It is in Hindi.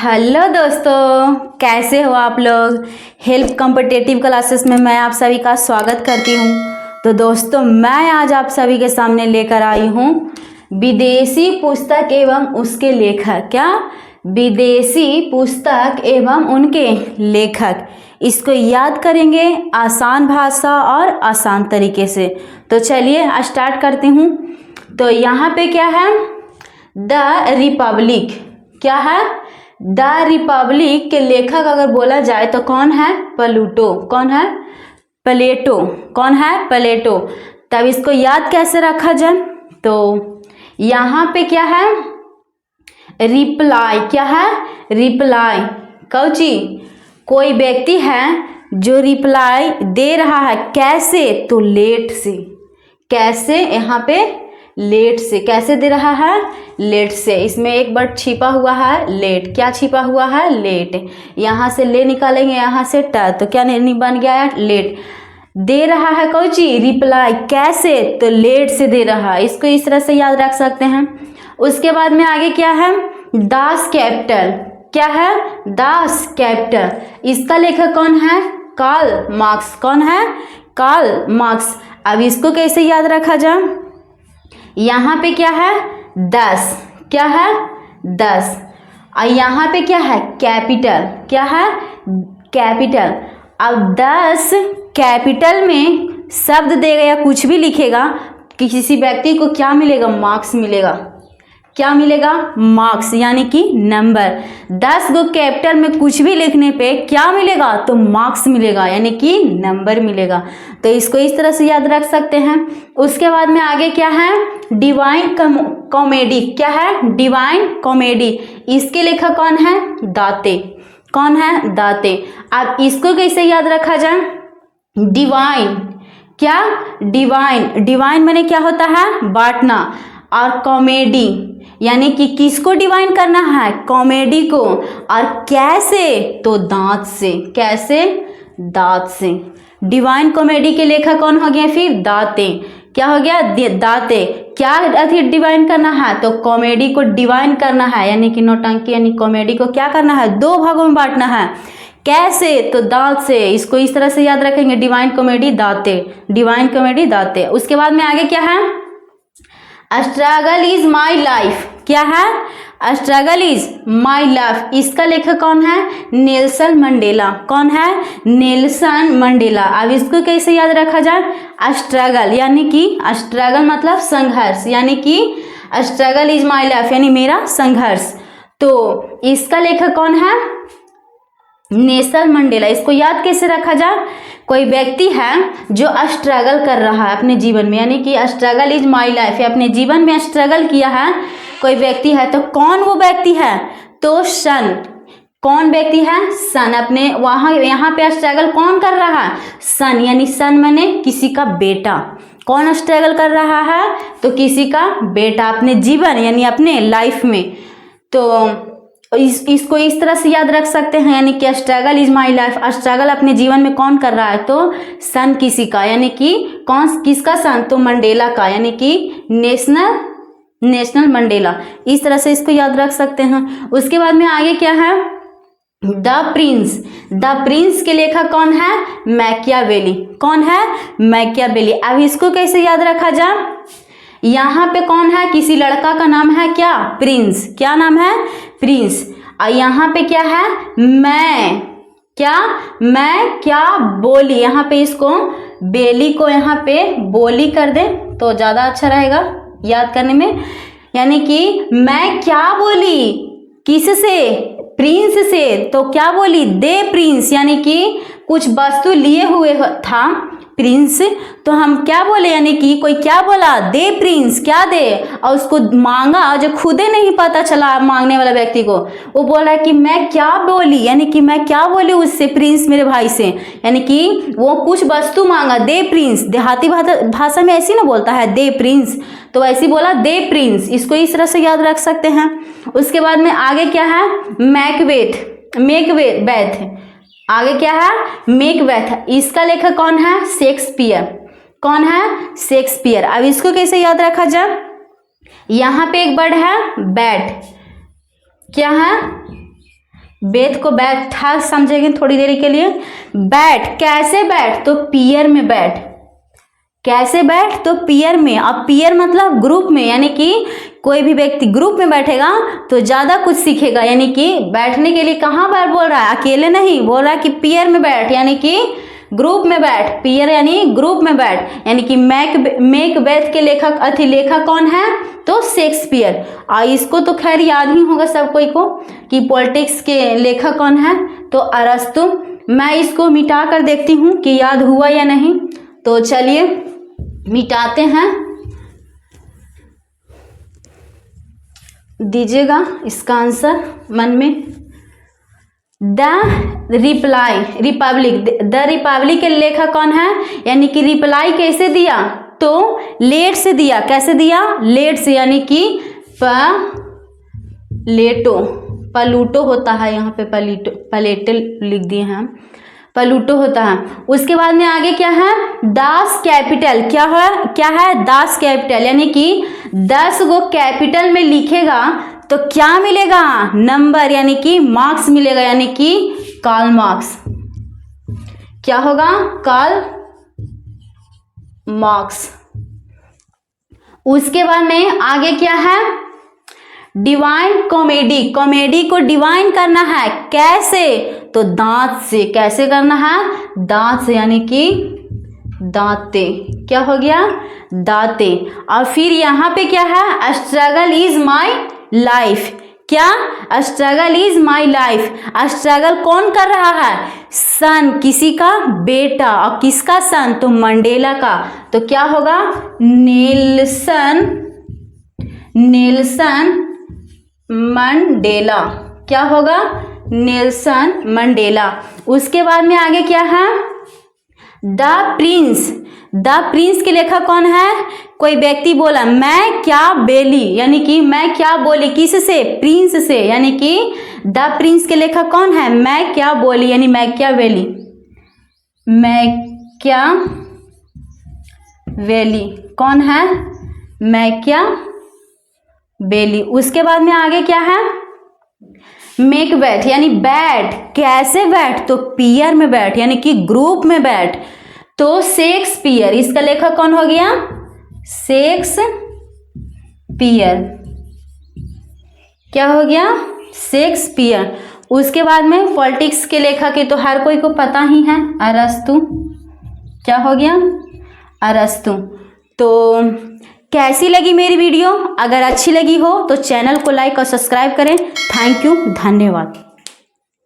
हेलो दोस्तों, कैसे हो आप लोग। हेल्प कॉम्पिटिटिव क्लासेस में मैं आप सभी का स्वागत करती हूँ। तो दोस्तों, मैं आज आप सभी के सामने लेकर आई हूँ विदेशी पुस्तक एवं उसके लेखक। क्या? विदेशी पुस्तक एवं उनके लेखक। इसको याद करेंगे आसान भाषा और आसान तरीके से। तो चलिए स्टार्ट करती हूँ। तो यहाँ पे क्या है? The Republic. क्या है? द रिपब्लिक के लेखक अगर बोला जाए तो कौन है? प्लूटो। कौन है? प्लेटो। कौन है? प्लेटो। तब इसको याद कैसे रखा जाए? तो यहाँ पे क्या है? रिप्लाई। क्या है? रिप्लाई। कौची? कोई व्यक्ति है जो रिप्लाई दे रहा है। कैसे? तो लेट से। कैसे? यहाँ पे लेट से। कैसे दे रहा है? लेट से। इसमें एक वर्ड छिपा हुआ है, लेट। क्या छिपा हुआ है? लेट। यहाँ से ले निकालेंगे, यहाँ से ट, तो क्या नहीं बन गया? लेट। दे रहा है कौची? रिप्लाई। कैसे? तो लेट से दे रहा है। इसको इस तरह से याद रख सकते हैं। उसके बाद में आगे क्या है? Das Kapital. क्या है? Das Kapital. इसका लेखक कौन है? Karl Marx. कौन है? Karl Marx. अब इसको कैसे याद रखा जाए? यहाँ पे क्या है? 10। क्या है? 10। और यहाँ पे क्या है? कैपिटल। क्या है? कैपिटल। अब 10 कैपिटल में शब्द देगा या कुछ भी लिखेगा, किसी व्यक्ति को क्या मिलेगा? मार्क्स मिलेगा। क्या मिलेगा? मार्क्स, यानी कि नंबर। 10 गो कैपिटल में कुछ भी लिखने पे क्या मिलेगा? तो मार्क्स मिलेगा, यानी कि नंबर मिलेगा। तो इसको इस तरह से याद रख सकते हैं। उसके बाद में आगे क्या है? Divine comedy. क्या है? Divine comedy. इसके लेखक कौन है? दाते। कौन है? दाते। अब इसको कैसे याद रखा जाए? डिवाइन। क्या? डिवाइन। डिवाइन माने क्या होता है? बांटना। और कॉमेडी यानी कि किसको डिवाइन करना है? कॉमेडी को। और कैसे? तो दांत से। कैसे? दांत से। डिवाइन कॉमेडी के लेखक कौन हो गया? फिर दाते। क्या हो गया? दाते। क्या अधिक डिवाइन करना है? तो कॉमेडी को डिवाइन करना है, यानी कि नौटंकी, यानी कॉमेडी को क्या करना है? 2 भागों में बांटना है। कैसे? तो दांत से। इसको इस तरह से याद रखेंगे, डिवाइन कॉमेडी दाते। डिवाइन कॉमेडी दाते। उसके बाद में आगे क्या है? Struggle is my life. क्या है? Struggle is my life. इसका लेखक कौन है? Nelson Mandela. कौन है? Nelson Mandela. अब इसको कैसे याद रखा जाए? स्ट्रगल, यानी कि स्ट्रगल मतलब संघर्ष, यानी कि स्ट्रगल इज माई लाइफ यानी मेरा संघर्ष। तो इसका लेखक कौन है? Nelson Mandela. इसको याद कैसे रखा जाए? कोई व्यक्ति है जो स्ट्रगल कर रहा है अपने जीवन में, यानी कि स्ट्रगल इज माई लाइफ, अपने जीवन में स्ट्रगल किया है कोई व्यक्ति है। तो कौन वो व्यक्ति है? तो सन। कौन व्यक्ति है? सन। अपने वहाँ यहाँ पे स्ट्रगल कौन कर रहा है? सन, यानी सन माने किसी का बेटा। कौन स्ट्रगल कर रहा है? तो किसी का बेटा अपने जीवन यानी अपने लाइफ में। तो इसको इस तरह से याद रख सकते हैं, यानी कि struggle is my life. Struggle अपने जीवन में कौन कर रहा है? तो सन किसी का, यानी कि कौन किसका सन? तो मंडेला का, यानी कि नेशनल मंडेला। इस तरह से इसको याद रख सकते हैं। उसके बाद में आगे क्या है? The Prince. द प्रिंस के लेखक कौन है? मैकियावेली। कौन है? मैकियावेली। अब इसको कैसे याद रखा जाए? यहाँ पे कौन है? किसी लड़का का नाम है क्या? प्रिंस। क्या नाम है? प्रिंस। और यहाँ पे क्या है? मैं क्या बोली। यहाँ पे इसको बेली को यहाँ पे बोली कर दे तो ज़्यादा अच्छा रहेगा याद करने में। यानी कि मैं क्या बोली? किससे? प्रिंस से। तो क्या बोली? दे प्रिंस, यानी कि कुछ वस्तु लिए हुए था प्रिंस, तो हम क्या बोले? यानी कि कोई क्या बोला? दे प्रिंस। क्या दे? और उसको मांगा, जो खुदे नहीं पता चला मांगने वाला व्यक्ति को, वो बोल रहा है कि मैं क्या बोली, यानी कि मैं क्या बोली उससे, प्रिंस मेरे भाई से, यानी कि वो कुछ वस्तु मांगा। दे प्रिंस। देहाती भाषा में ऐसी ना बोलता है दे प्रिंस, तो ऐसी बोला दे प्रिंस। इसको इस तरह से याद रख सकते हैं। उसके बाद में आगे क्या है? मैकबेथ। आगे क्या है? मैकबेथ। इसका लेखक कौन है? शेक्सपियर। कौन है? शेक्सपियर। अब इसको कैसे याद रखा जाए? यहाँ पे एक वर्ड है बैड। क्या है? बेथ को बैठा समझेंगे थोड़ी देर के लिए। बैठ, कैसे बैठ, तो पेयर में बैठ। कैसे बैठ, तो पेयर में। अब पेयर मतलब ग्रुप में, यानी कि कोई भी व्यक्ति ग्रुप में बैठेगा तो ज्यादा कुछ सीखेगा। यानी कि बैठने के लिए कहाँ पर बोल रहा है, अकेले नहीं बोल रहा है कि पेयर में बैठ, यानी कि ग्रुप में बैठ। पेयर यानी ग्रुप में बैठ, यानी कि मैकबेथ के लेखक कौन है, तो शेक्सपियर। इसको तो खैर याद ही होगा सब कोई को कि पॉलिटिक्स के लेखक कौन है, तो अरस्तु। मैं इसको मिटा कर देखती हूँ कि याद हुआ या नहीं, तो चलिए मिटाते हैं, दीजिएगा इसका आंसर मन में। द रिपब्लिक के लेखक कौन है, यानी कि रिप्लाई कैसे दिया, तो लेट से दिया। कैसे दिया, लेट से, यानी कि प्लूटो होता है, यहाँ पे प्लेटो लिख दिए हैं, प्लूटो होता है। उसके बाद में आगे क्या है, दास कैपिटल। क्या है दास कैपिटल, यानी कि 10 गो कैपिटल में लिखेगा तो क्या मिलेगा, नंबर, यानी कि मार्क्स मिलेगा, यानी कि कार्ल मार्क्स। क्या होगा, कार्ल मार्क्स। उसके बाद में आगे क्या है, डिवाइन कॉमेडी। कॉमेडी को डिवाइन करना है, कैसे, तो दांत से। कैसे करना है, दांत से, यानी कि दांते। क्या हो गया, दांते। और फिर यहाँ पे क्या है, स्ट्रगल इज माई लाइफ। क्या, struggle is my life. Struggle कौन कर रहा है, सन, किसी का बेटा। और किसका सन, तो मंडेला का। तो क्या होगा, नेल्सन मंडेला। क्या होगा, नेल्सन मंडेला। उसके बाद में आगे क्या है, द प्रिंस के लेखक कौन है, कोई व्यक्ति बोला मैं क्या बेली, यानी कि मैं क्या बोली, किस से, प्रिंस से, यानी कि द प्रिंस के लेखक कौन है, मैं क्या बोली, यानी मैं क्या बेली, मैं क्या वेली कौन है, मैं क्या बेली। उसके बाद में आगे क्या है, मैकबेथ, यानी बैठ। कैसे बैठ, तो पेयर में बैठ, यानी कि ग्रुप में बैठ। तो शेक्सपियर, इसका लेखक कौन हो गया, शेक्सपियर। क्या हो गया, शेक्सपियर। उसके बाद में पॉलिटिक्स के लेखक है तो हर कोई को पता ही है, अरस्तु। क्या हो गया, अरस्तु। तो कैसी लगी मेरी वीडियो, अगर अच्छी लगी हो तो चैनल को लाइक और सब्सक्राइब करें। थैंक यू, धन्यवाद।